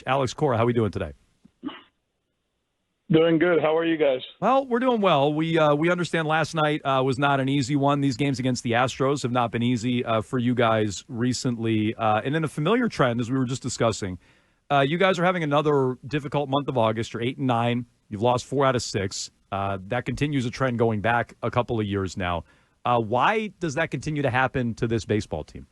coach, Alex Cora. How are we doing today? Doing good. How are you guys? Well, we're doing well. We understand last night was not an easy one. These games against the Astros have not been easy for you guys recently. And in a familiar trend, as we were just discussing, you guys are having another difficult month of August. You're 8-9. You've lost 4 out of 6. That continues a trend going back a couple of years now. Why does that continue to happen to this baseball team?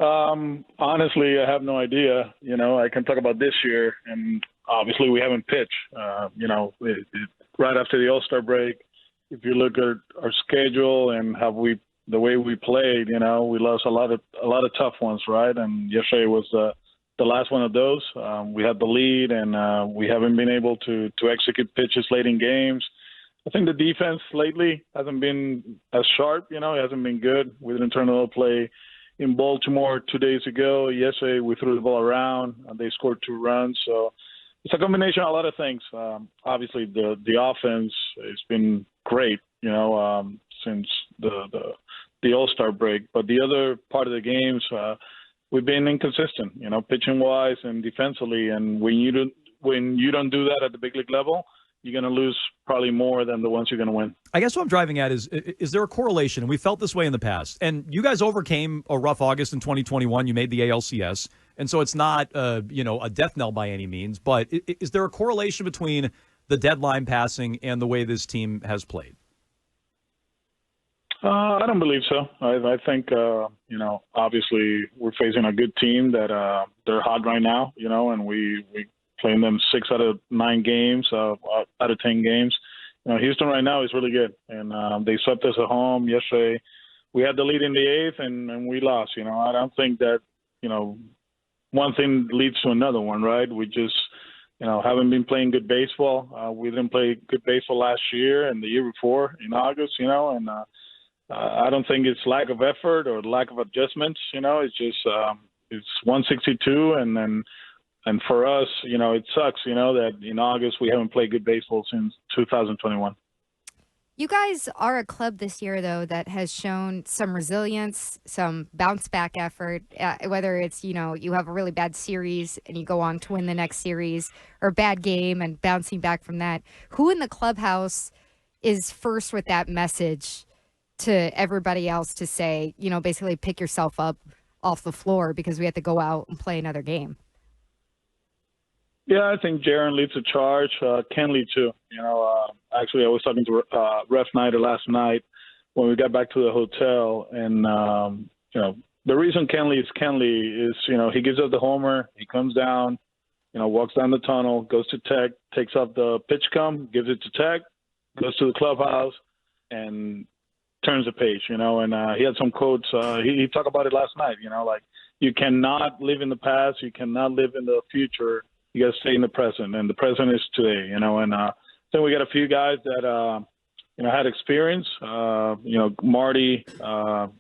Honestly, I have no idea. I can talk about this year, and obviously we haven't pitched. Right after the All-Star break, if you look at our schedule and the way we played, we lost a lot of tough ones, right? And yesterday was the last one of those. We had the lead, and we haven't been able to execute pitches late in games. I think the defense lately hasn't been as sharp. It hasn't been good. We didn't turn a little play in Baltimore 2 days ago. Yesterday, we threw the ball around, and they scored 2 runs. So it's a combination of a lot of things. Obviously, the offense has been great, since the All-Star break. But the other part of the games, we've been inconsistent, pitching-wise and defensively. And when you don't do that at the big league level, you're going to lose probably more than the ones you're going to win. I guess what I'm driving at is there a correlation? And we felt this way in the past. And you guys overcame a rough August in 2021. You made the ALCS. And so it's not, a death knell by any means. But is there a correlation between the deadline passing and the way this team has played? I don't believe so. I think, obviously we're facing a good team that they're hot right now, and we playing them 6 out of 9 games, out of 10 games. Houston right now is really good, and they swept us at home yesterday. We had the lead in the 8th, and we lost. I don't think that, one thing leads to another one, right? We just, haven't been playing good baseball. We didn't play good baseball last year and the year before in August, and I don't think it's lack of effort or lack of adjustments. It's just it's 162, and for us, it sucks, that in August we haven't played good baseball since 2021. You guys are a club this year, though, that has shown some resilience, some bounce-back effort, whether it's, you have a really bad series and you go on to win the next series, or a bad game and bouncing back from that. Who in the clubhouse is first with that message to everybody else to say, basically pick yourself up off the floor because we have to go out and play another game? Yeah, I think Jaron leads the charge. Ken lead too. Actually, I was talking to Ref Snyder last night when we got back to the hotel, and the reason Ken leads is he gives up the homer, he comes down, walks down the tunnel, goes to Tech, takes up the pitch gives it to Tech, goes to the clubhouse, and turns the page. And he had some quotes. He talked about it last night. Like you cannot live in the past, you cannot live in the future. You got to stay in the present, and the present is today, and then we got a few guys that, had experience, Marty,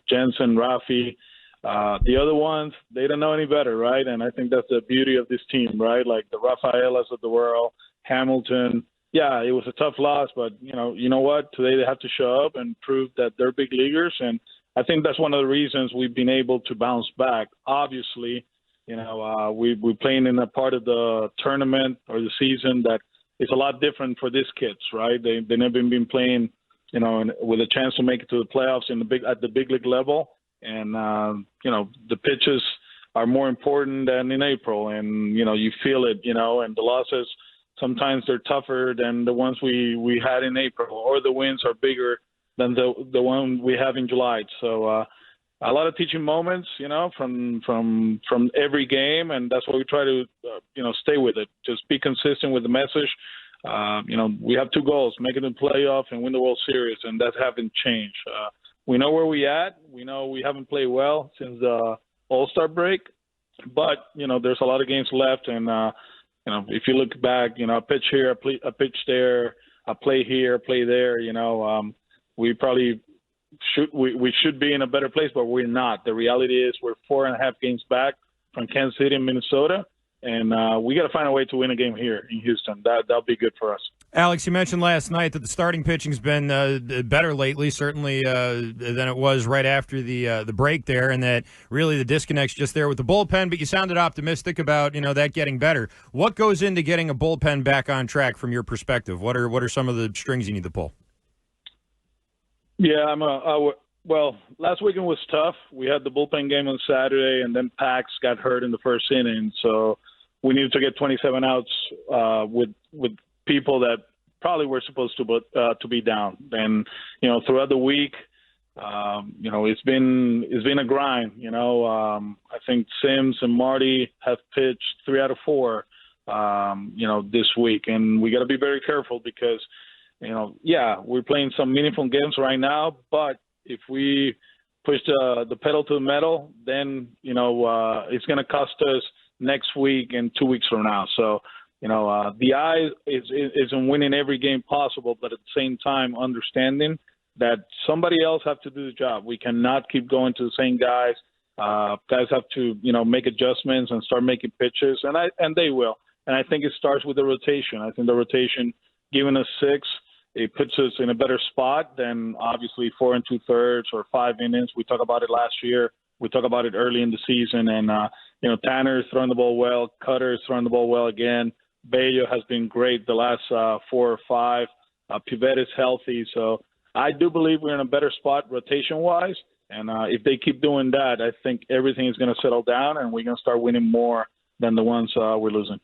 Jensen, Rafi, the other ones, they don't know any better, right? And I think that's the beauty of this team, right? Like the Rafaelas of the world, Hamilton. Yeah, it was a tough loss, but, you know what? Today they have to show up and prove that they're big leaguers, and I think that's one of the reasons we've been able to bounce back. Obviously, we're playing in a part of the tournament or the season that is a lot different for these kids, right? They've never been playing, with a chance to make it to the playoffs at the big league level. And, the pitches are more important than in April. And, you feel it, and the losses, sometimes they're tougher than the ones we had in April, or the wins are bigger than the one we have in July. So, a lot of teaching moments, from every game, and that's why we try to, stay with it. Just be consistent with the message. We have 2 goals: make it in the playoff and win the World Series, and that haven't changed. We know where we at. We know we haven't played well since the All-Star break, but there's a lot of games left, and if you look back, I pitch here, I pitch there, I play here, play there. We probably we should be in a better place, but we're not. The reality is we're 4.5 games back from Kansas City and Minnesota, and we got to find a way to win a game here in Houston. That'll be good for us. Alex, you mentioned last night that the starting pitching's been better lately, certainly than it was right after the break there, and that really the disconnect's just there with the bullpen. But you sounded optimistic about that getting better. What goes into getting a bullpen back on track from your perspective? What are some of the strings you need to pull? Yeah, well, last weekend was tough. We had the bullpen game on Saturday, and then Pax got hurt in the first inning, so we needed to get 27 outs with people that probably were supposed to be down. And throughout the week, it's been a grind. I think Sims and Marty have pitched 3 out of 4, this week, and we got to be very careful because, we're playing some meaningful games right now, but if we push the pedal to the metal, then it's going to cost us next week and 2 weeks from now. So. The eye is in winning every game possible, but at the same time, understanding that somebody else have to do the job. We cannot keep going to the same guys. Guys have to, make adjustments and start making pitches, and they will. And I think it starts with the rotation. I think the rotation, giving us 6, it puts us in a better spot than obviously 4 2/3 or 5 innings. We talked about it last year. We talked about it early in the season, and Tanner's throwing the ball well. Cutter's throwing the ball well again. Bello has been great the last 4 or 5. Pivetta is healthy. So I do believe we're in a better spot rotation-wise. And if they keep doing that, I think everything is going to settle down and we're going to start winning more than the ones we're losing.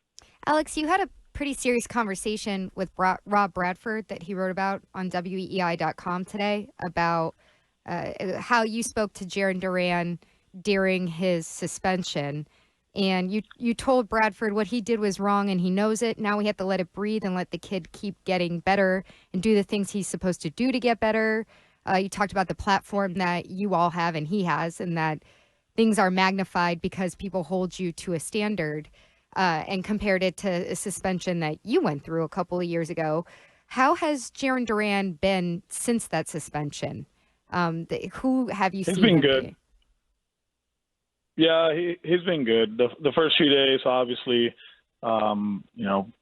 Alex, you had a pretty serious conversation with Rob Bradford that he wrote about on weei.com today about how you spoke to Jarren Duran during his suspension. And you told Bradford what he did was wrong and he knows it. Now we have to let it breathe and let the kid keep getting better and do the things he's supposed to do to get better. You talked about the platform that you all have and he has, and that things are magnified because people hold you to a standard, and compared it to a suspension that you went through a couple of years ago. How has Jarren Duran been since that suspension? Who have you seen? He's been good. Yeah, he's been good. The first few days, obviously,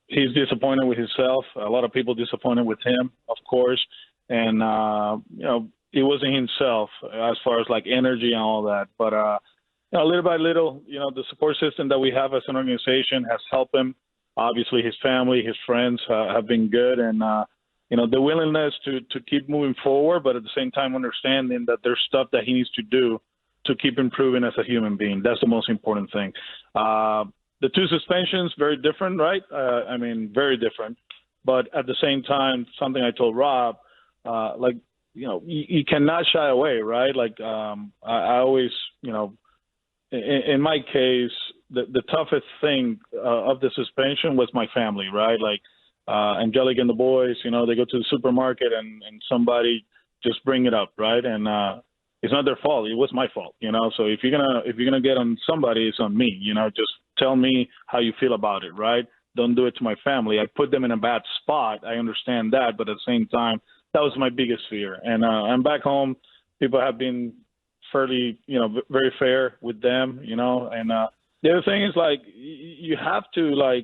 he's disappointed with himself. A lot of people disappointed with him, of course. And, it wasn't himself as far as like energy and all that. But, little by little, the support system that we have as an organization has helped him. Obviously, his family, his friends have been good. And, the willingness to keep moving forward, but at the same time understanding that there's stuff that he needs to do to keep improving as a human being. That's the most important thing. The 2 suspensions, very different, right? Very different. But at the same time, something I told Rob, you cannot shy away, right? I always, in my case, the toughest thing of the suspension was my family, right? And Gilligan and the boys, they go to the supermarket and somebody just bring it up, right? And it's not their fault. It was my fault, So if you're gonna get on somebody, it's on me. Just tell me how you feel about it, right? Don't do it to my family. I put them in a bad spot. I understand that, but at the same time, that was my biggest fear. And I'm back home. People have been fairly, very fair with them, And the other thing is you have to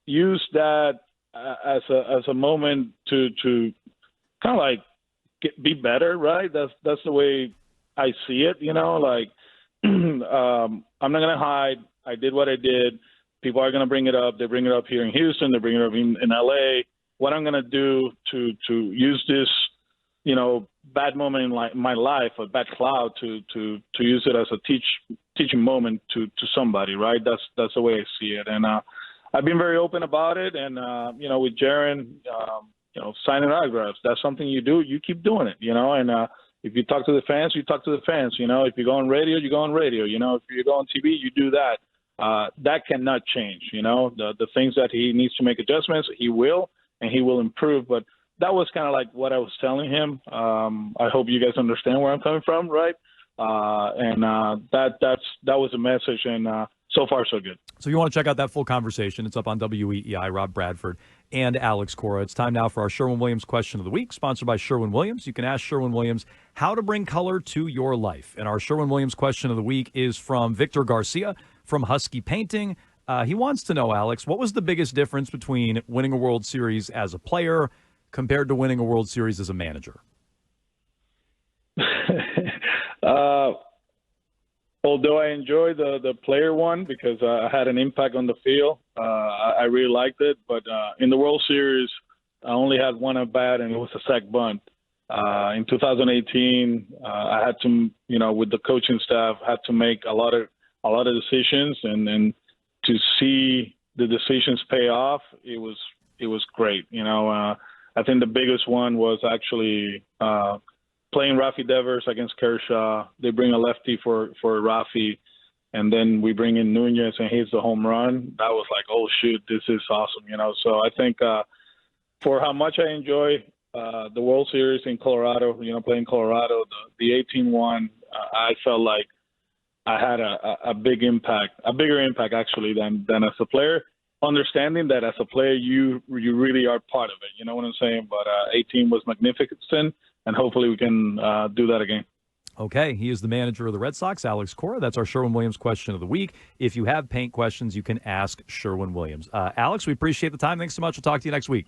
use that as a moment to kind of be better, right? That's the way I see it, I'm not going to hide. I did what I did. People are going to bring it up. They bring it up here in Houston. They bring it up in LA. What I'm going to do to use this, bad moment in my life, a bad cloud, to use it as a teaching moment to somebody, right? That's the way I see it. And I've been very open about it. And, with Jarren, signing autographs, that's something you do. You keep doing it, and if you talk to the fans, you talk to the fans. If you go on radio, you go on radio. If you go on TV, you do that. That cannot change. The things that he needs to make adjustments, he will, and he will improve. But that was kind of like what I was telling him. I hope you guys understand where I'm coming from, right? That was a message, and so far so good. So you want to check out that full conversation? It's up on WEEI, Rob Bradford and Alex Cora. It's time now for our Sherwin-Williams question of the week, sponsored by Sherwin-Williams. You can ask Sherwin-Williams how to bring color to your life. And our Sherwin-Williams question of the week is from Victor Garcia from Husky Painting. He wants to know, Alex, what was the biggest difference between winning a World Series as a player compared to winning a World Series as a manager? Although I enjoyed the player one because I had an impact on the field, I really liked it. But in the World Series, I only had one at bat, and it was a sac bunt. In 2018, I had to, with the coaching staff, had to make a lot of decisions, and to see the decisions pay off, it was great. I think the biggest one was actually playing Rafi Devers against Kershaw. They bring a lefty for Rafi, and then we bring in Nunez and hits the home run. That was like, oh shoot, this is awesome. So I think for how much I enjoy the World Series in Colorado, playing Colorado, the 18-1, I felt like I had a bigger impact actually than as a player. Understanding that as a player, you really are part of it. You know what I'm saying? But 18 was magnificent, and hopefully we can do that again. Okay, he is the manager of the Red Sox, Alex Cora. That's our Sherwin-Williams question of the week. If you have paint questions, you can ask Sherwin-Williams. Alex, we appreciate the time. Thanks so much. We'll talk to you next week.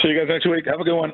See you guys next week. Have a good one.